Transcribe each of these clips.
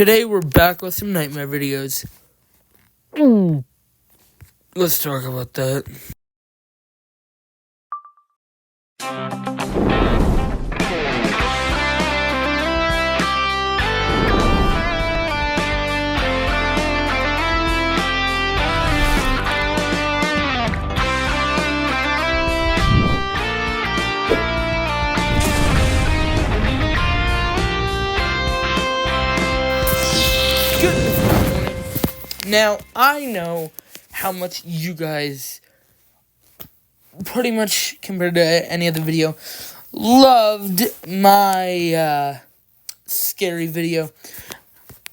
Today we're back with some nightmare videos. Let's talk about that. Now, I know how much you guys, pretty much compared to any other video, loved my scary video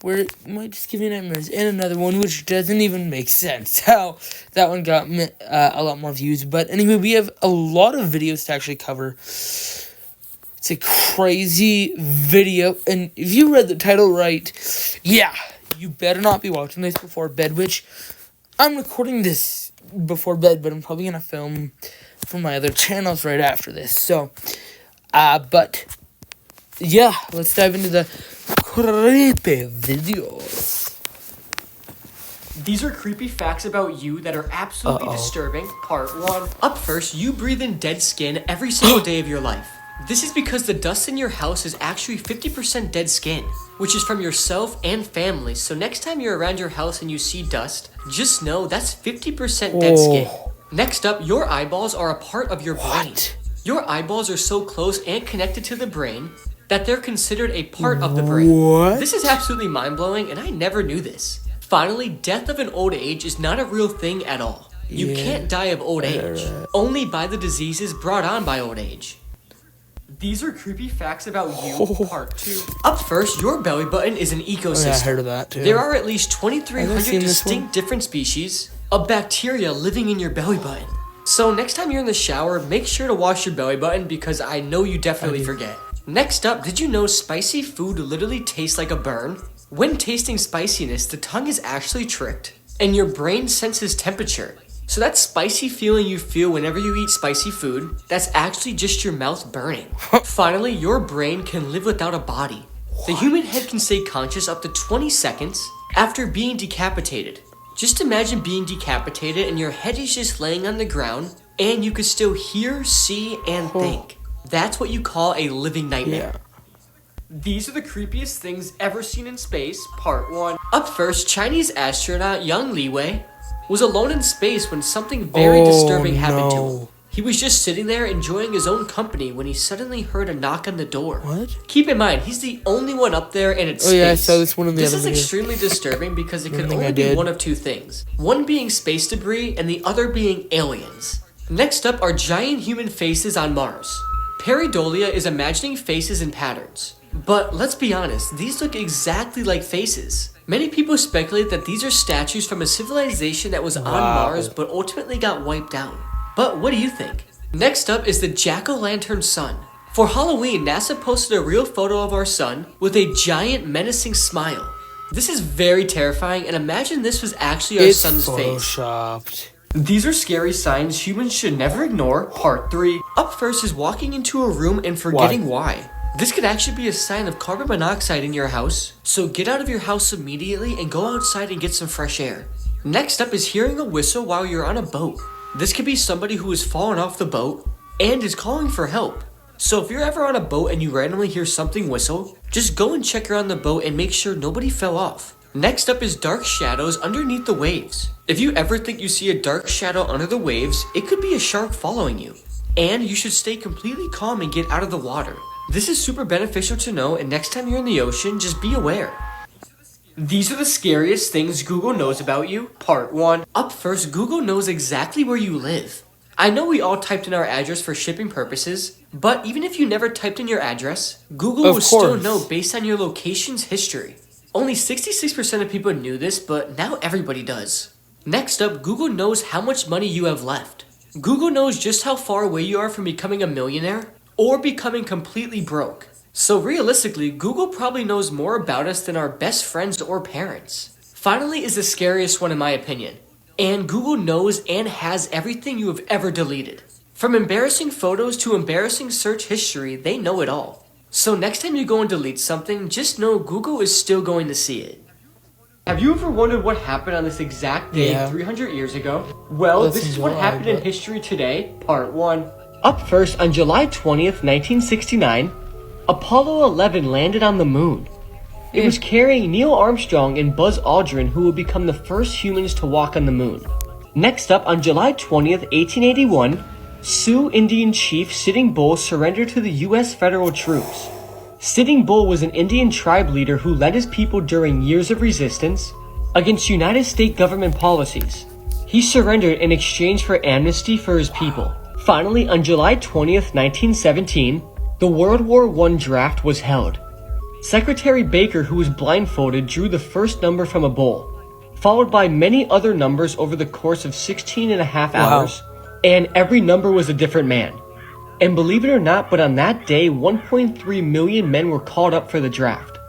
where it might just give you nightmares, and another one which doesn't even make sense how that one got a lot more views. But anyway, we have a lot of videos to actually cover. It's a crazy video, and if you read the title right, yeah, you better not be watching this before bed, which I'm recording this before bed, but I'm probably going to film for my other channels right after this. So, but, yeah, let's dive into the creepy videos. These are creepy facts about you that are absolutely disturbing. Part 1. Up first, you breathe in dead skin every single day of your life. This is because the dust in your house is actually 50% dead skin, which is from yourself and family. So next time you're around your house and you see dust, just know that's 50% dead skin. Next up, your eyeballs are a part of your brain. Your eyeballs are so close and connected to the brain that they're considered a part of the brain. This is absolutely mind-blowing, and I never knew this. Finally, death of an old age is not a real thing at all. You can't die of old age, only by the diseases brought on by old age. These are creepy facts about you, part 2. Up first, your belly button is an ecosystem. Yeah, I heard of that too. There are at least 2,300 distinct different species of bacteria living in your belly button. So next time you're in the shower, make sure to wash your belly button because I know you definitely forget. Next up, did you know spicy food literally tastes like a burn? When tasting spiciness, the tongue is actually tricked, and your brain senses temperature. So that spicy feeling you feel whenever you eat spicy food, that's actually just your mouth burning. Finally, your brain can live without a body. The human head can stay conscious up to 20 seconds after being decapitated. Just imagine being decapitated and your head is just laying on the ground and you can still hear, see, and think. That's what you call a living nightmare. These are the creepiest things ever seen in space, part 1. Up first, Chinese astronaut Yang Liwei was alone in space when something very disturbing happened to him. He was just sitting there enjoying his own company when he suddenly heard a knock on the door. Keep in mind, he's the only one up there and it's space. Yeah, I saw this one in the other video. This is extremely disturbing because it could only be one of two things. One being space debris and the other being aliens. Next up are giant human faces on Mars. Pareidolia is imagining faces and patterns. But let's be honest, these look exactly like faces. Many people speculate that these are statues from a civilization that was on Mars but ultimately got wiped out. But what do you think? Next up is the Jack-o'-lantern sun. For Halloween, NASA posted a real photo of our sun with a giant menacing smile. This is very terrifying, and imagine this was actually our sun's face. These are scary signs humans should never ignore, part 3. Up first is walking into a room and forgetting why. This could actually be a sign of carbon monoxide in your house, so get out of your house immediately and go outside and get some fresh air. Next up is hearing a whistle while you're on a boat. This could be somebody who has fallen off the boat and is calling for help. So if you're ever on a boat and you randomly hear something whistle, just go and check around the boat and make sure nobody fell off. Next up is dark shadows underneath the waves. If you ever think you see a dark shadow under the waves, it could be a shark following you. And you should stay completely calm and get out of the water. This is super beneficial to know, and next time you're in the ocean, just be aware. These are the scariest things Google knows about you, part 1. Up first, Google knows exactly where you live. I know we all typed in our address for shipping purposes, but even if you never typed in your address, Google will still know based on your location's history. Only 66% of people knew this, but now everybody does. Next up, Google knows how much money you have left. Google knows just how far away you are from becoming a millionaire or becoming completely broke. So realistically, Google probably knows more about us than our best friends or parents. Finally is the scariest one in my opinion. And Google knows and has everything you have ever deleted. From embarrassing photos to embarrassing search history, they know it all. So next time you go and delete something, just know Google is still going to see it. Have you ever wondered what happened on this exact day 300 years ago? Well, this is what happened in history today, part 1. Up first, on July 20th, 1969, Apollo 11 landed on the moon. It was carrying Neil Armstrong and Buzz Aldrin, who would become the first humans to walk on the moon. Next up, on July 20th, 1881, Sioux Indian chief Sitting Bull surrendered to the U.S. federal troops. Sitting Bull was an Indian tribe leader who led his people during years of resistance against United States government policies. He surrendered in exchange for amnesty for his people. Finally, on July 20th, 1917, the World War I draft was held. Secretary Baker, who was blindfolded, drew the first number from a bull, followed by many other numbers over the course of 16 and a half hours, and every number was a different man. And believe it or not, but on that day, 1.3 million men were called up for the draft.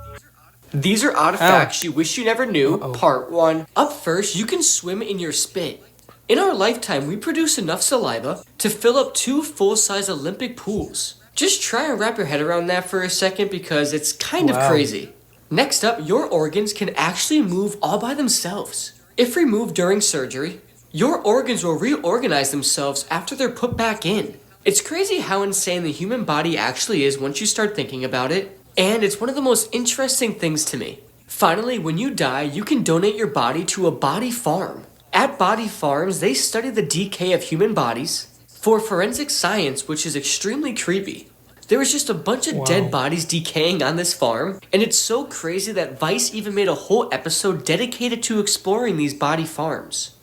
These are odd facts you wish you never knew, part 1. Up first, you can swim in your spit. In our lifetime, we produce enough saliva to fill up 2 full-size Olympic pools. Just try and wrap your head around that for a second because it's kind of crazy. Next up, your organs can actually move all by themselves. If removed during surgery, your organs will reorganize themselves after they're put back in. It's crazy how insane the human body actually is once you start thinking about it, and it's one of the most interesting things to me. Finally, when you die, you can donate your body to a body farm. At body farms, they study the decay of human bodies for forensic science, which is extremely creepy. There was just a bunch of dead bodies decaying on this farm, and it's so crazy that Vice even made a whole episode dedicated to exploring these body farms.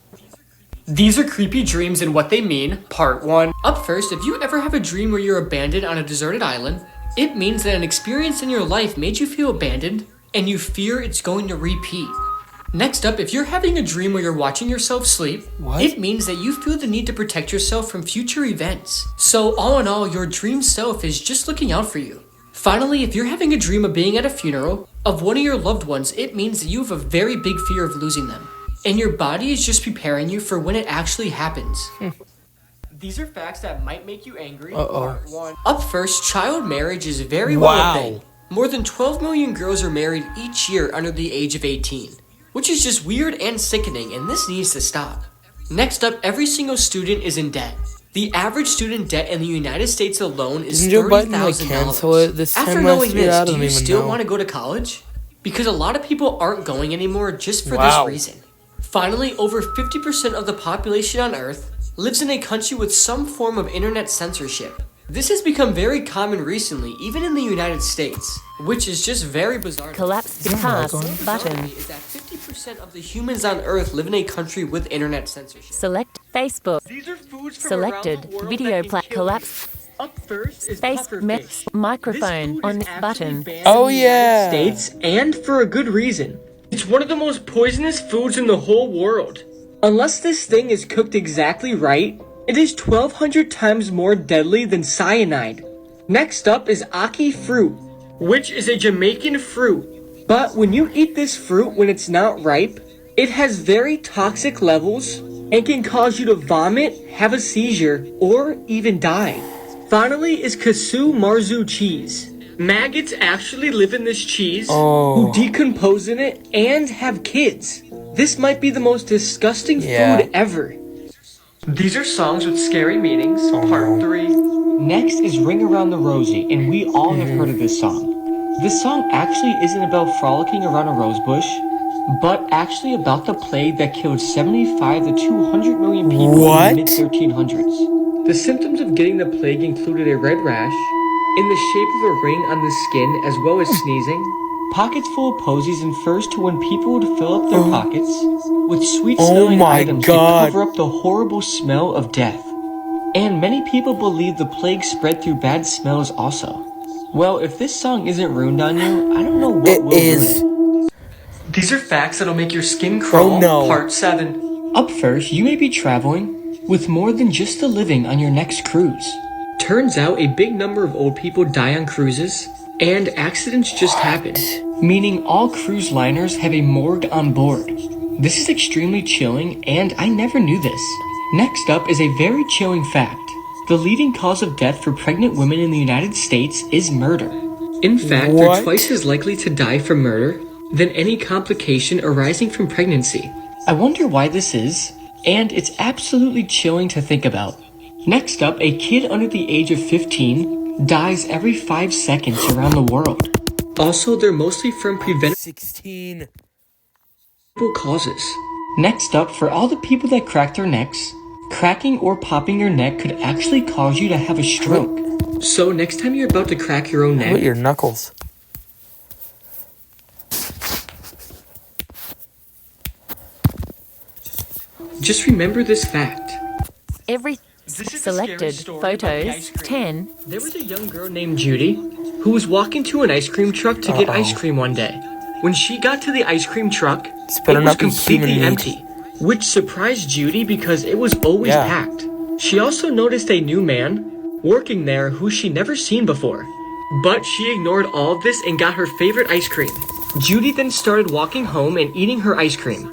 These are creepy dreams and what they mean, part 1. Up first, if you ever have a dream where you're abandoned on a deserted island, it means that an experience in your life made you feel abandoned, and you fear it's going to repeat. Next up, if you're having a dream where you're watching yourself sleep, it means that you feel the need to protect yourself from future events. So all in all, your dream self is just looking out for you. Finally, if you're having a dream of being at a funeral of one of your loved ones, it means that you have a very big fear of losing them. And your body is just preparing you for when it actually happens. These are facts that might make you angry. Part 1. Up first, child marriage is very well a thing. More than 12 million girls are married each year under the age of 18. Which is just weird and sickening, and this needs to stop. Next up, every single student is in debt. The average student debt in the United States alone is $30,000. After knowing this, do you still want to go to college? Because a lot of people aren't going anymore just for this reason. Finally, over 50% of the population on Earth lives in a country with some form of internet censorship. This has become very common recently, even in the United States, which is just very bizarre. Collapse the pass button. Is that 50% of the humans on Earth live in a country with internet censorship. Select Facebook. These are foods from Selected around the world video that can kill collapse. you. Up first is Space pufferfish. microphone on This food is button. actually banned in the United States, and for a good reason. It's one of the most poisonous foods in the whole world. Unless this thing is cooked exactly right, it is 1,200 times more deadly than cyanide. Next up is ackee fruit, which is a Jamaican fruit. But when you eat this fruit when it's not ripe, it has very toxic levels and can cause you to vomit, have a seizure, or even die. Finally is Casu Marzu cheese. Maggots actually live in this cheese, who decompose in it and have kids. This might be the most disgusting food ever. These are songs with scary meanings, part 3. Next is Ring Around the Rosie, and we all have heard of this song. This song actually isn't about frolicking around a rose bush, but actually about the plague that killed 75 to 200 million people in the mid-1300s. The symptoms of getting the plague included a red rash, in the shape of a ring on the skin, as well as sneezing, pockets full of posies, and first to when people would fill up their pockets with sweet-smelling items to cover up the horrible smell of death. And many people believe the plague spread through bad smells also. Well, if this song isn't ruined on you, I don't know what will ruin it. These are facts that'll make your skin crawl, part 7. Up first, you may be traveling with more than just a living on your next cruise. Turns out a big number of old people die on cruises, and accidents just happen, meaning all cruise liners have a morgue on board. This is extremely chilling, and I never knew this. Next up is a very chilling fact. The leading cause of death for pregnant women in the United States is murder. In fact, What? they're twice as likely to die from murder than any complication arising from pregnancy. I wonder why this is, and it's absolutely chilling to think about. Next up, a kid under the age of 15 dies every 5 seconds around the world. Also, they're mostly from preventable 16. causes. Next up, for all the people that crack their necks, cracking or popping your neck could actually cause you to have a stroke. So next time you're about to crack your own What neck, your knuckles? just remember this fact. Every This is a selected scary story about the photos ice cream. 10. There was a young girl named Judy who was walking to an ice cream truck to get ice cream one day. When she got to the ice cream truck, It's better it was not be completely human meat. empty, which surprised Judy because it was always Yeah. packed. She also noticed a new man working there who she never seen before. But she ignored all of this and got her favorite ice cream. Judy then started walking home and eating her ice cream,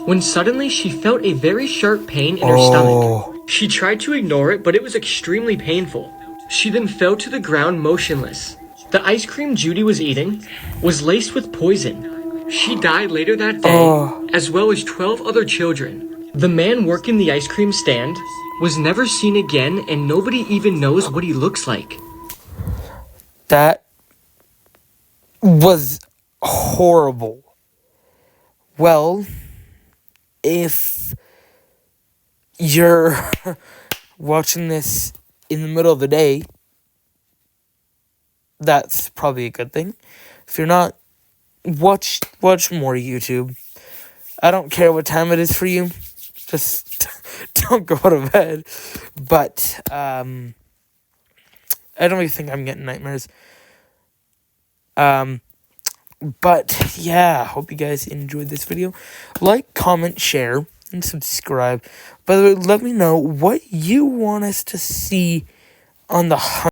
when suddenly she felt a very sharp pain in her stomach. She tried to ignore it, but it was extremely painful. She then fell to the ground motionless. The ice cream Judy was eating was laced with poison. She died later that day, as well as 12 other children. The man working the ice cream stand was never seen again, and nobody even knows what he looks like. That was horrible. Well, if you're watching this in the middle of the day, that's probably a good thing. If you're not, watch more YouTube. I don't care what time it is for you. Just don't go to bed. But I don't really think I'm getting nightmares. But yeah, hope you guys enjoyed this video. Like, comment, share, and subscribe. By the way, let me know what you want us to see on the